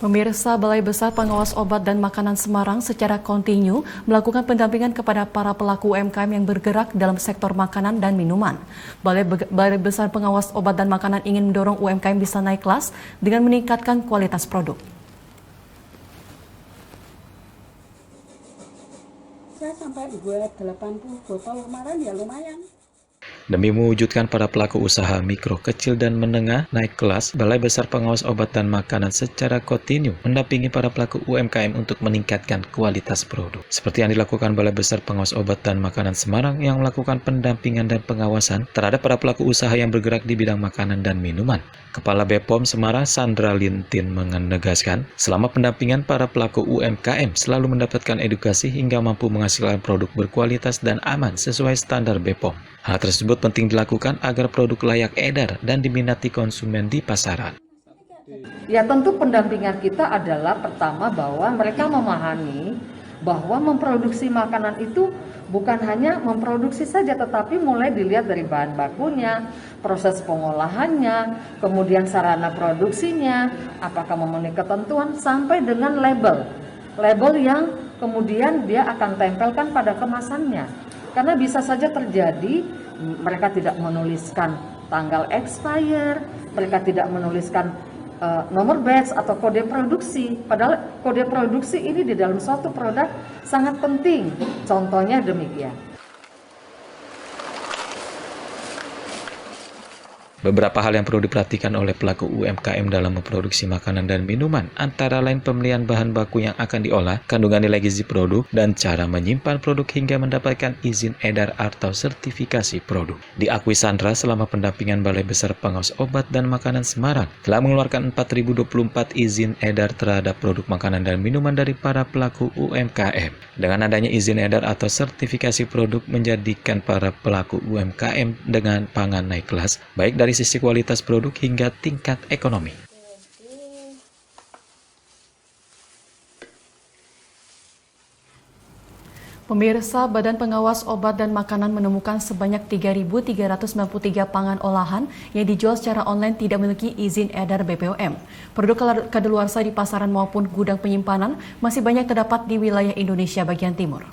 Pemirsa, Balai Besar Pengawas Obat dan Makanan Semarang secara kontinu melakukan pendampingan kepada para pelaku UMKM yang bergerak dalam sektor makanan dan minuman. Balai Besar Pengawas Obat dan Makanan ingin mendorong UMKM bisa naik kelas dengan meningkatkan kualitas produk. Saya sampai buat 80 botol kemarin ya lumayan. Demi mewujudkan para pelaku usaha mikro, kecil, dan menengah naik kelas, Balai Besar Pengawas Obat dan Makanan secara kontinu mendampingi para pelaku UMKM untuk meningkatkan kualitas produk. Seperti yang dilakukan Balai Besar Pengawas Obat dan Makanan Semarang yang melakukan pendampingan dan pengawasan terhadap para pelaku usaha yang bergerak di bidang makanan dan minuman. Kepala BPOM Semarang Sandra Lintin menegaskan, selama pendampingan para pelaku UMKM selalu mendapatkan edukasi hingga mampu menghasilkan produk berkualitas dan aman sesuai standar BPOM. Hal tersebut penting dilakukan agar produk layak edar dan diminati konsumen di pasaran. Ya tentu pendampingan kita adalah pertama bahwa mereka memahami bahwa memproduksi makanan itu bukan hanya memproduksi saja, tetapi mulai dilihat dari bahan bakunya, proses pengolahannya, kemudian sarana produksinya, apakah memenuhi ketentuan, sampai dengan label. Label yang kemudian dia akan tempelkan pada kemasannya. Karena bisa saja terjadi mereka tidak menuliskan tanggal expire, mereka tidak menuliskan nomor batch atau kode produksi. Padahal kode produksi ini di dalam suatu produk sangat penting. Contohnya demikian. Beberapa hal yang perlu diperhatikan oleh pelaku UMKM dalam memproduksi makanan dan minuman, antara lain pemilihan bahan baku yang akan diolah, kandungan nilai gizi produk, dan cara menyimpan produk hingga mendapatkan izin edar atau sertifikasi produk. Diakui Sandra, selama pendampingan Balai Besar Pengawas Obat dan Makanan Semarang telah mengeluarkan 4.024 izin edar terhadap produk makanan dan minuman dari para pelaku UMKM. Dengan adanya izin edar atau sertifikasi produk menjadikan para pelaku UMKM dengan pangan naik kelas, baik dari sisi kualitas produk hingga tingkat ekonomi. Pemirsa, Badan Pengawas Obat dan Makanan menemukan sebanyak 3.393 pangan olahan yang dijual secara online tidak memiliki izin edar BPOM. Produk kadaluarsa di pasaran maupun gudang penyimpanan masih banyak terdapat di wilayah Indonesia bagian timur.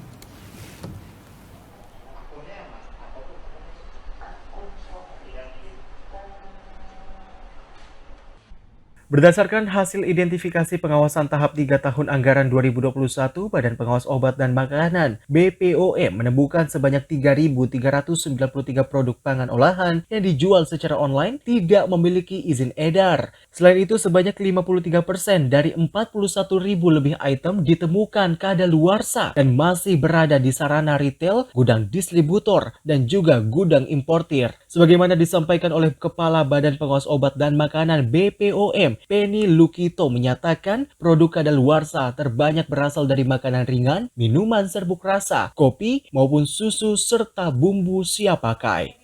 Berdasarkan hasil identifikasi pengawasan tahap 3 tahun anggaran 2021, Badan Pengawas Obat dan Makanan (BPOM) menemukan sebanyak 3.393 produk pangan olahan yang dijual secara online tidak memiliki izin edar. Selain itu, sebanyak 53% dari 41.000 lebih item ditemukan kadaluarsa dan masih berada di sarana retail, gudang distributor, dan juga gudang importir. Sebagaimana disampaikan oleh Kepala Badan Pengawas Obat dan Makanan (BPOM), Penny Lukito menyatakan produk kadaluarsa terbanyak berasal dari makanan ringan, minuman serbuk rasa, kopi, maupun susu, serta bumbu siap pakai.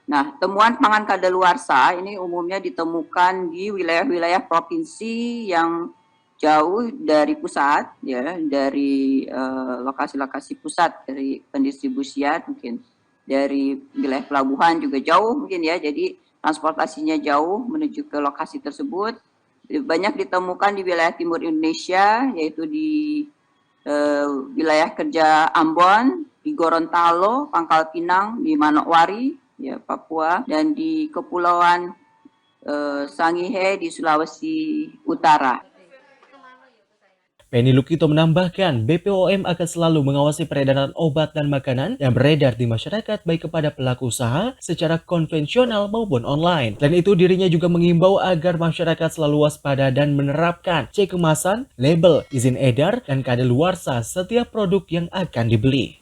Nah, temuan pangan kadaluarsa ini umumnya ditemukan di wilayah-wilayah provinsi yang jauh dari pusat, ya, dari lokasi-lokasi pusat dari pendistribusian, mungkin dari wilayah pelabuhan juga jauh mungkin ya, jadi transportasinya jauh menuju ke lokasi tersebut. Banyak ditemukan di wilayah timur Indonesia, yaitu di wilayah kerja Ambon, di Gorontalo, Pangkal Pinang, di Manokwari, ya, Papua, dan di Kepulauan Sangihe di Sulawesi Utara. Penny Lukito menambahkan, BPOM akan selalu mengawasi peredaran obat dan makanan yang beredar di masyarakat baik kepada pelaku usaha secara konvensional maupun online. Selain itu, dirinya juga mengimbau agar masyarakat selalu waspada dan menerapkan cek kemasan, label, izin edar, dan kadaluarsa setiap produk yang akan dibeli.